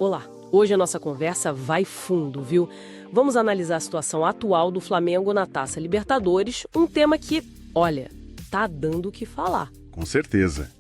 Olá, hoje a nossa conversa vai fundo, viu? Vamos analisar a situação atual do Flamengo na Taça Libertadores, um tema que, olha, tá dando o que falar. Com certeza.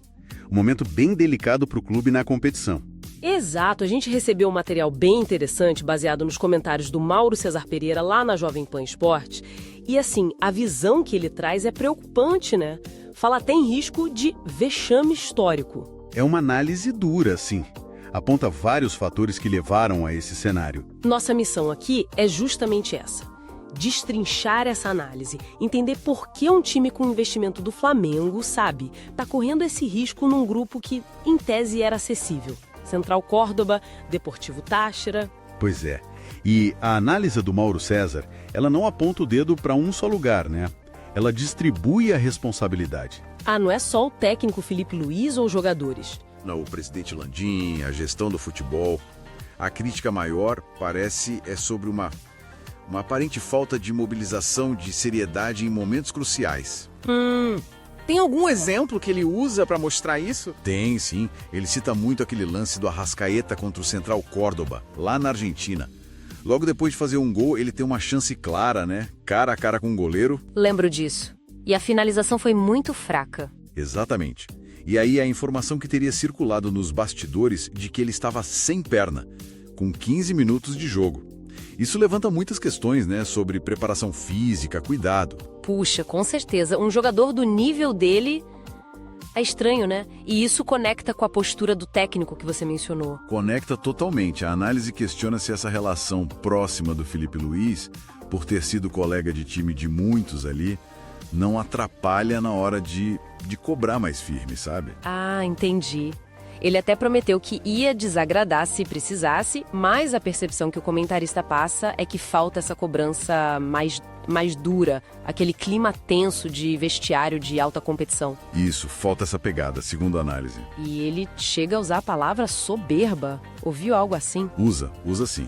Um momento bem delicado para o clube na competição. Exato, a gente recebeu um material bem interessante baseado nos comentários do Mauro César Pereira lá na Jovem Pan Esporte. E assim, a visão que ele traz é preocupante, né? Fala até em risco de vexame histórico. É uma análise dura, sim. Aponta vários fatores que levaram a esse cenário. Nossa missão aqui é justamente essa. Destrinchar essa análise, entender por que um time com investimento do Flamengo, sabe, tá correndo esse risco num grupo que, em tese, era acessível. Central Córdoba, Deportivo Táchira. Pois é. E a análise do Mauro César, ela não aponta o dedo para um só lugar, né? Ela distribui a responsabilidade. Ah, não é só o técnico Felipe Luiz ou os jogadores? Não, o presidente Landim, a gestão do futebol. A crítica maior parece sobre uma aparente falta de mobilização de seriedade em momentos cruciais. Tem algum exemplo que ele usa para mostrar isso? Tem, sim. Ele cita muito aquele lance do Arrascaeta contra o Central Córdoba, lá na Argentina. Logo depois de fazer um gol, ele tem uma chance clara, né? Cara a cara com o goleiro. Lembro disso. E a finalização foi muito fraca. Exatamente. E aí a informação que teria circulado nos bastidores de que ele estava sem perna, com 15 minutos de jogo. Isso levanta muitas questões, né, sobre preparação física, cuidado. Puxa, com certeza. Um jogador do nível dele é estranho, né? E isso conecta com a postura do técnico que você mencionou. Conecta totalmente. A análise questiona se essa relação próxima do Felipe Luiz, por ter sido colega de time de muitos ali, não atrapalha na hora de cobrar mais firme, sabe? Ah, entendi. Ele até prometeu que ia desagradar se precisasse, mas a percepção que o comentarista passa é que falta essa cobrança mais dura, aquele clima tenso de vestiário de alta competição. Isso, falta essa pegada, segundo a análise. E ele chega a usar a palavra soberba. Ouviu algo assim? Usa sim,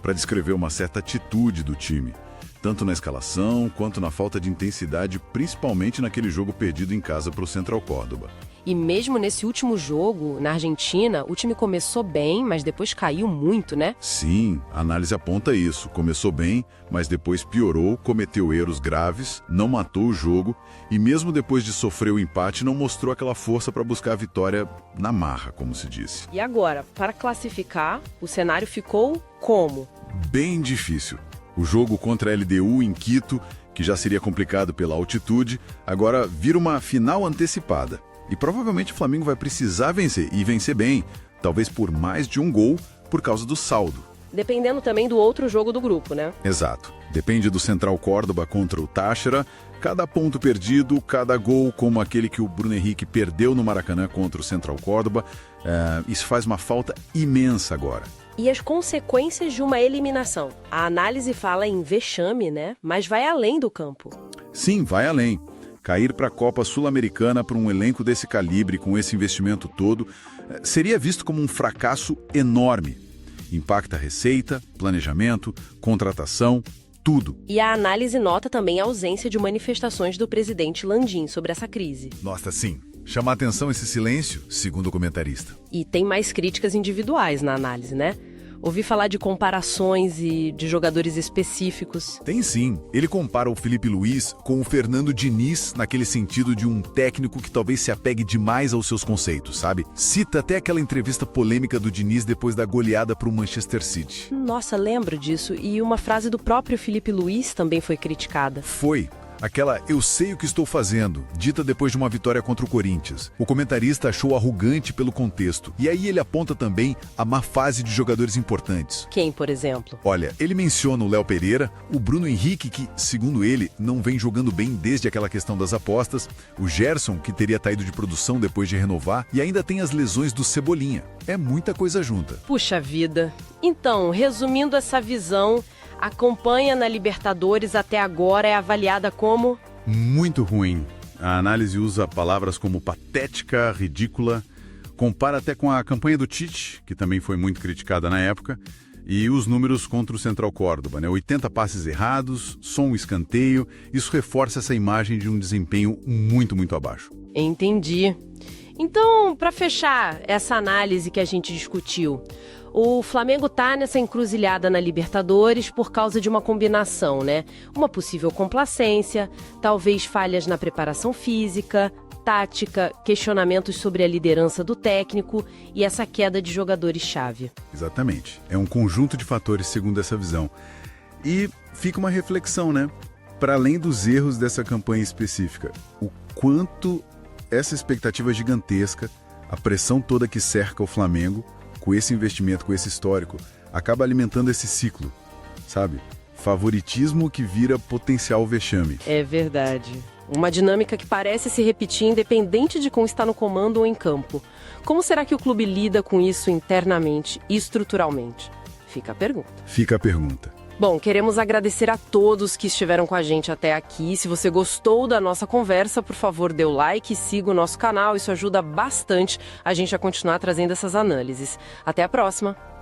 para descrever uma certa atitude do time, tanto na escalação quanto na falta de intensidade, principalmente naquele jogo perdido em casa para o Central Córdoba. E mesmo nesse último jogo, na Argentina, o time começou bem, mas depois caiu muito, né? Sim, a análise aponta isso. Começou bem, mas depois piorou, cometeu erros graves, não matou o jogo e mesmo depois de sofrer o empate, não mostrou aquela força para buscar a vitória na marra, como se disse. E agora, para classificar, o cenário ficou como? Bem difícil. O jogo contra a LDU em Quito, que já seria complicado pela altitude, agora vira uma final antecipada. E provavelmente o Flamengo vai precisar vencer, e vencer bem, talvez por mais de um gol, por causa do saldo. Dependendo também do outro jogo do grupo, né? Exato. Depende do Central Córdoba contra o Táchira. Cada ponto perdido, cada gol, como aquele que o Bruno Henrique perdeu no Maracanã contra o Central Córdoba, isso faz uma falta imensa agora. E as consequências de uma eliminação? A análise fala em vexame, né? Mas vai além do campo. Sim, vai além. Cair para a Copa Sul-Americana para um elenco desse calibre, com esse investimento todo, seria visto como um fracasso enorme. Impacta receita, planejamento, contratação, tudo. E a análise nota também a ausência de manifestações do presidente Landim sobre essa crise. Nossa, sim. Chama a atenção esse silêncio, segundo o comentarista. E tem mais críticas individuais na análise, né? Ouvi falar de comparações e de jogadores específicos. Tem sim. Ele compara o Felipe Luiz com o Fernando Diniz, naquele sentido de um técnico que talvez se apegue demais aos seus conceitos, sabe? Cita até aquela entrevista polêmica do Diniz depois da goleada para o Manchester City. Nossa, lembro disso. E uma frase do próprio Felipe Luiz também foi criticada. Foi. Aquela "eu sei o que estou fazendo", dita depois de uma vitória contra o Corinthians. O comentarista achou arrogante pelo contexto. E aí ele aponta também a má fase de jogadores importantes. Quem, por exemplo? Olha, ele menciona o Léo Pereira, o Bruno Henrique, que, segundo ele, não vem jogando bem desde aquela questão das apostas, o Gerson, que teria caído de produção depois de renovar, e ainda tem as lesões do Cebolinha. É muita coisa junta. Puxa vida. Então, resumindo essa visão, a campanha na Libertadores até agora é avaliada como... Muito ruim. A análise usa palavras como patética, ridícula, compara até com a campanha do Tite, que também foi muito criticada na época, e os números contra o Central Córdoba, né? 80 passes errados, só um escanteio, isso reforça essa imagem de um desempenho muito abaixo. Entendi. Então, para fechar essa análise que a gente discutiu, o Flamengo tá nessa encruzilhada na Libertadores por causa de uma combinação, né? Uma possível complacência, talvez falhas na preparação física, tática, questionamentos sobre a liderança do técnico e essa queda de jogadores-chave. Exatamente. É um conjunto de fatores segundo essa visão. E fica uma reflexão, né? Para além dos erros dessa campanha específica, o quanto essa expectativa gigantesca, a pressão toda que cerca o Flamengo, com esse investimento, com esse histórico, acaba alimentando esse ciclo, sabe? Favoritismo que vira potencial vexame. É verdade. Uma dinâmica que parece se repetir independente de quem está no comando ou em campo. Como será que o clube lida com isso internamente e estruturalmente? Fica a pergunta. Fica a pergunta. Bom, queremos agradecer a todos que estiveram com a gente até aqui. Se você gostou da nossa conversa, por favor, dê o like e siga o nosso canal. Isso ajuda bastante a gente a continuar trazendo essas análises. Até a próxima!